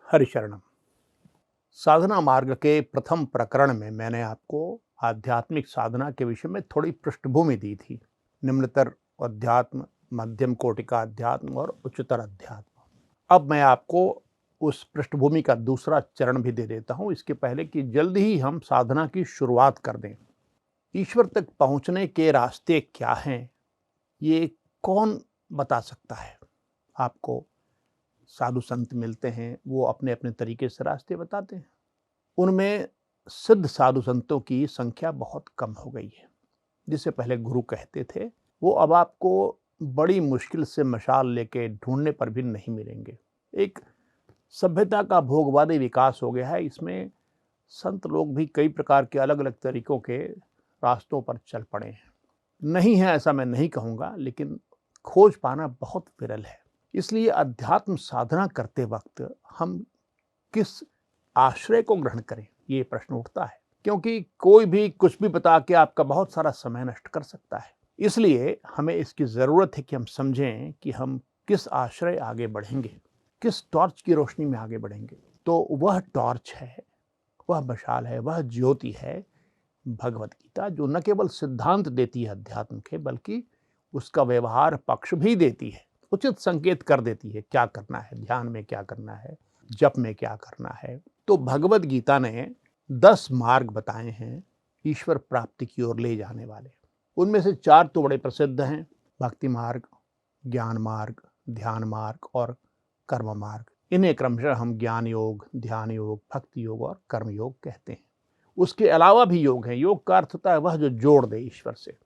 हरिशरणम। साधना मार्ग के प्रथम प्रकरण में मैंने आपको आध्यात्मिक साधना के विषय में थोड़ी पृष्ठभूमि दी थी। निम्नतर अध्यात्म, मध्यम कोटि का अध्यात्म और उच्चतर अध्यात्म। अब मैं आपको उस पृष्ठभूमि का दूसरा चरण भी दे देता हूं, इसके पहले कि जल्दी ही हम साधना की शुरुआत कर दें। ईश्वर तक पहुंचने के रास्ते क्या हैं, ये कौन बता सकता है? आपको साधु संत मिलते हैं, वो अपने अपने तरीके से रास्ते बताते हैं। उनमें सिद्ध साधु संतों की संख्या बहुत कम हो गई है। जिसे पहले गुरु कहते थे, वो अब आपको बड़ी मुश्किल से मशाल लेके ढूंढने पर भी नहीं मिलेंगे। एक सभ्यता का भोगवादी विकास हो गया है, इसमें संत लोग भी कई प्रकार के अलग अलग तरीकों के रास्तों पर चल पड़े हैं। नहीं है ऐसा मैं नहीं कहूँगा, लेकिन खोज पाना बहुत विरल है। इसलिए अध्यात्म साधना करते वक्त हम किस आश्रय को ग्रहण करें, ये प्रश्न उठता है, क्योंकि कोई भी कुछ भी बता के आपका बहुत सारा समय नष्ट कर सकता है। इसलिए हमें इसकी ज़रूरत है कि हम समझें कि हम किस आश्रय आगे बढ़ेंगे, किस टॉर्च की रोशनी में आगे बढ़ेंगे। तो वह टॉर्च है, वह मशाल है, वह ज्योति है भगवत गीता, जो न केवल सिद्धांत देती है अध्यात्म के, बल्कि उसका व्यवहार पक्ष भी देती है। उचित संकेत कर देती है क्या करना है, ध्यान में क्या करना है, जप में क्या करना है। तो भगवत गीता ने 10 मार्ग बताए हैं ईश्वर प्राप्ति की ओर ले जाने वाले। उनमें से 4 तो बड़े प्रसिद्ध हैं, भक्ति मार्ग, ज्ञान मार्ग, ध्यान मार्ग और कर्म मार्ग। इन्हें क्रमशः हम ज्ञान योग, ध्यान योग, भक्ति योग और कर्म योग कहते हैं। उसके अलावा भी योग है। योग का अर्थ होता है वह जो जोड़ दे ईश्वर से।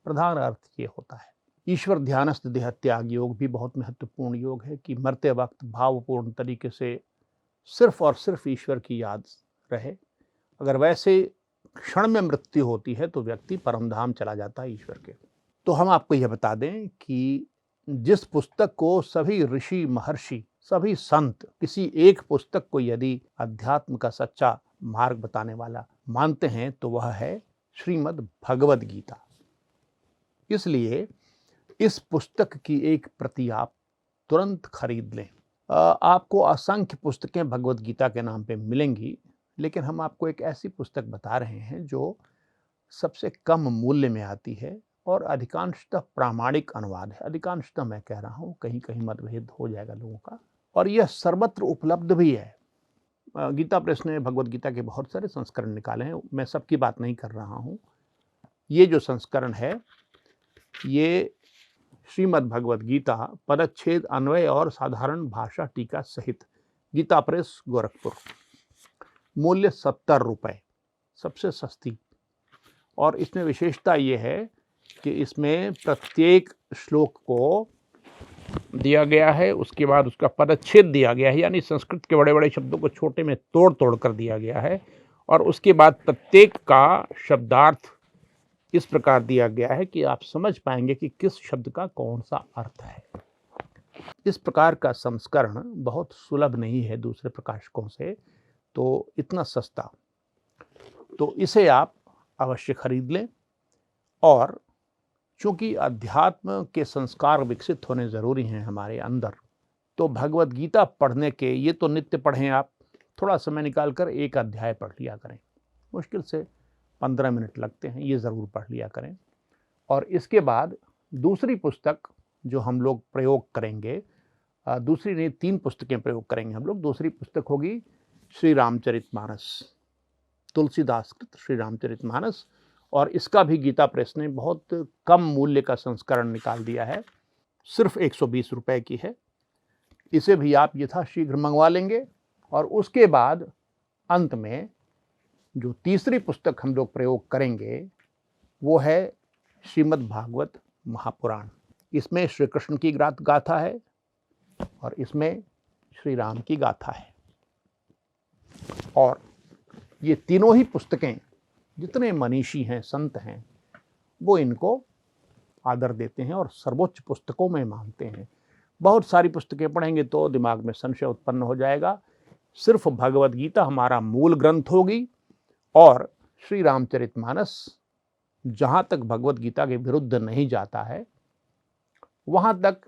प्रधान अर्थ ये होता है। ईश्वर ध्यानस्थ देह त्याग योग भी बहुत महत्वपूर्ण योग है कि मरते वक्त भावपूर्ण तरीके से सिर्फ और सिर्फ ईश्वर की याद रहे। अगर वैसे क्षण में मृत्यु होती है तो व्यक्ति परमधाम चला जाता है ईश्वर के। तो हम आपको यह बता दें कि जिस पुस्तक को सभी ऋषि महर्षि, सभी संत किसी एक पुस्तक को यदि अध्यात्म का सच्चा मार्ग बताने वाला मानते हैं तो वह है श्रीमद् भगवद गीता। इसलिए इस पुस्तक की एक प्रति आप तुरंत खरीद लें। आपको असंख्य पुस्तकें भगवद गीता के नाम पे मिलेंगी, लेकिन हम आपको एक ऐसी पुस्तक बता रहे हैं जो सबसे कम मूल्य में आती है और अधिकांशतः प्रामाणिक अनुवाद है। अधिकांशतः मैं कह रहा हूँ, कहीं कहीं मतभेद हो जाएगा लोगों का, और यह सर्वत्र उपलब्ध भी है। गीता प्रेस ने भगवद गीता के बहुत सारे संस्करण निकाले हैं, मैं सबकी बात नहीं कर रहा हूँ। ये जो संस्करण है, ये श्रीमद् भगवद गीता पदच्छेद, अन्वय और साधारण भाषा टीका सहित, गीता प्रेस गोरखपुर। मूल्य 70 रुपये, सबसे सस्ती। और इसमें विशेषता ये है कि इसमें प्रत्येक श्लोक को दिया गया है, उसके बाद उसका पदच्छेद दिया गया है, यानी संस्कृत के बड़े बड़े शब्दों को छोटे में तोड़ तोड़ कर दिया गया है, और उसके बाद प्रत्येक का शब्दार्थ इस प्रकार दिया गया है कि आप समझ पाएंगे कि किस शब्द का कौन सा अर्थ है। इस प्रकार का संस्करण बहुत सुलभ नहीं है दूसरे प्रकाशकों से, तो इतना सस्ता, तो इसे आप अवश्य खरीद लें। और चूंकि अध्यात्म के संस्कार विकसित होने जरूरी हैं हमारे अंदर, तो भगवद गीता पढ़ने के, ये तो नित्य पढ़ें आप, थोड़ा समय निकालकर एक अध्याय पढ़ लिया करें। मुश्किल से 15 मिनट लगते हैं, ये ज़रूर पढ़ लिया करें। और इसके बाद दूसरी पुस्तक जो हम लोग प्रयोग करेंगे, दूसरी नहीं 3 पुस्तकें प्रयोग करेंगे हम लोग। दूसरी पुस्तक होगी श्री रामचरितमानस, तुलसीदास कृत श्री रामचरितमानस, और इसका भी गीता प्रेस ने बहुत कम मूल्य का संस्करण निकाल दिया है, सिर्फ 120 रुपये की है। इसे भी आप यथाशीघ्र मंगवा लेंगे। और उसके बाद अंत में जो तीसरी पुस्तक हम लोग प्रयोग करेंगे वो है श्रीमद् भागवत महापुराण। इसमें श्री कृष्ण की गाथा है और इसमें श्री राम की गाथा है। और ये तीनों ही पुस्तकें, जितने मनीषी हैं, संत हैं, वो इनको आदर देते हैं और सर्वोच्च पुस्तकों में मानते हैं। बहुत सारी पुस्तकें पढ़ेंगे तो दिमाग में संशय उत्पन्न हो जाएगा। सिर्फ भगवद गीता हमारा मूल ग्रंथ होगी, और श्री रामचरितमानस जहाँ तक भगवद गीता के विरुद्ध नहीं जाता है, वहाँ तक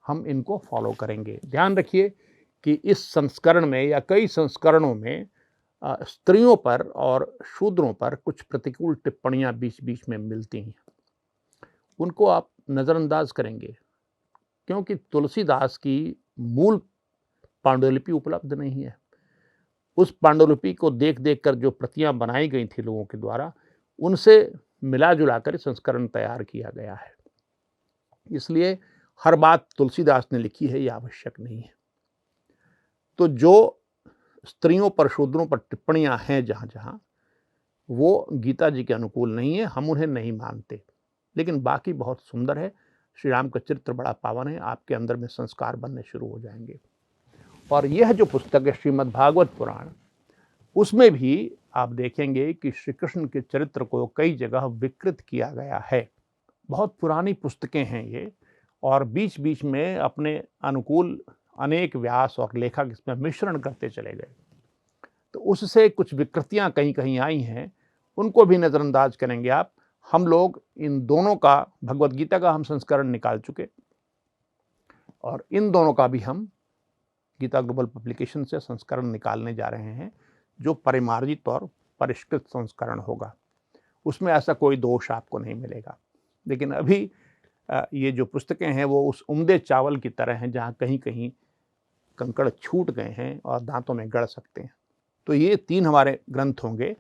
हम इनको फॉलो करेंगे। ध्यान रखिए कि इस संस्करण में या कई संस्करणों में स्त्रियों पर और शूद्रों पर कुछ प्रतिकूल टिप्पणियां बीच-बीच में मिलती हैं। उनको आप नज़रअंदाज करेंगे क्योंकि तुलसीदास की मूल पांडुलिपि उपलब्ध नहीं है। उस पांडुलिपि को देख-देख कर जो प्रतियां बनाई गई थी लोगों के द्वारा, उनसे मिला-जुला कर संस्करण तैयार किया गया है। इसलिए हर बात तुलसीदास ने लिखी है, यह आवश्यक नहीं है। तो जो स्त्रियों पर, शूद्रों पर टिप्पणियां हैं जहाँ-जहाँ, वो गीता जी के अनुकूल नहीं है, हम उन्हें नहीं मानते। लेकिन बाकी बहुत सुंदर है। श्री राम का चरित्र बड़ा पावन है, आपके अंदर में संस्कार बनने शुरू हो जाएंगे। और यह जो पुस्तक है श्रीमद् भागवत पुराण, उसमें भी आप देखेंगे कि श्री कृष्ण के चरित्र को कई जगह विकृत किया गया है। बहुत पुरानी पुस्तकें हैं ये, और बीच-बीच में अपने अनुकूल अनेक व्यास और लेखक इसमें मिश्रण करते चले गए। तो उससे कुछ विकृतियां कहीं-कहीं आई हैं, उनको भी नज़रअंदाज करेंगे आप। हम लोग इन दोनों का, भगवद गीता का हम संस्करण निकाल चुके, और इन दोनों का भी हम गीता ग्लोबल पब्लिकेशन से संस्करण निकालने जा रहे हैं, जो परिमार्जित और परिष्कृत संस्करण होगा। उसमें ऐसा कोई दोष आपको नहीं मिलेगा। लेकिन अभी ये जो पुस्तकें हैं वो उस उम्दे चावल की तरह हैं, जहाँ कहीं-कहीं कंकड़ छूट गए हैं और दांतों में गड़ सकते हैं। तो ये 3 हमारे ग्रंथ होंगे,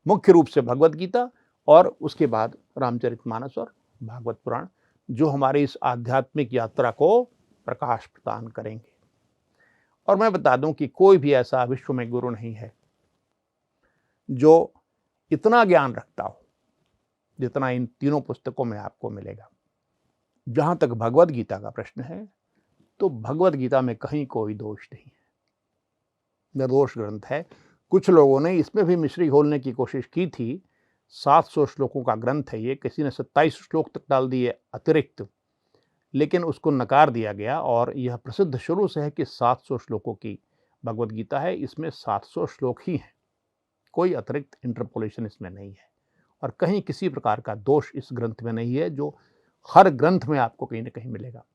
मुख्य रूप से भगवद गीता और उसके बाद रामचरितमानस और भागवत पुराण, जो हमारी इस आध्यात्मिक यात्रा को प्रकाश प्रदान करेंगे। और मैं बता दूं कि कोई भी ऐसा विश्व में गुरु नहीं है जो इतना ज्ञान रखता हो जितना इन तीनों पुस्तकों में आपको मिलेगा। जहां तक भगवद गीता का प्रश्न है, तो भगवद गीता में कहीं कोई दोष नहीं है, निर्दोष ग्रंथ है। कुछ लोगों ने इसमें भी मिश्री घोलने की कोशिश की थी। 700 श्लोकों का ग्रंथ है ये, किसी ने 27 श्लोक तक डाल दिए अतिरिक्त, लेकिन उसको नकार दिया गया। और यह प्रसिद्ध शुरू से है कि 700 श्लोकों की भगवद गीता है, इसमें 700 श्लोक ही हैं, कोई अतिरिक्त इंटरपोलेशन इसमें नहीं है। और कहीं किसी प्रकार का दोष इस ग्रंथ में नहीं है, जो हर ग्रंथ में आपको कहीं ना कहीं मिलेगा।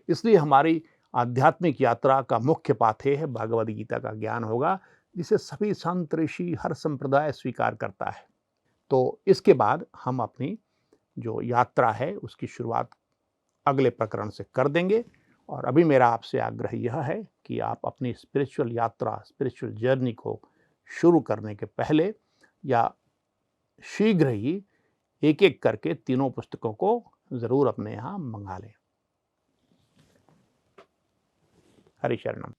इसलिए हमारी आध्यात्मिक यात्रा का मुख्य पाथेय है भगवद गीता का ज्ञान होगा, जिसे सभी संत ऋषि हर संप्रदाय स्वीकार करता है। तो इसके बाद हम अपनी जो यात्रा है उसकी शुरुआत अगले प्रकरण से कर देंगे। और अभी मेरा आपसे आग्रह यह है कि आप अपनी स्पिरिचुअल यात्रा, स्पिरिचुअल जर्नी को शुरू करने के पहले या शीघ्र ही एक-एक करके तीनों पुस्तकों को जरूर अपने यहाँ मंगा लें। हरि शरणम।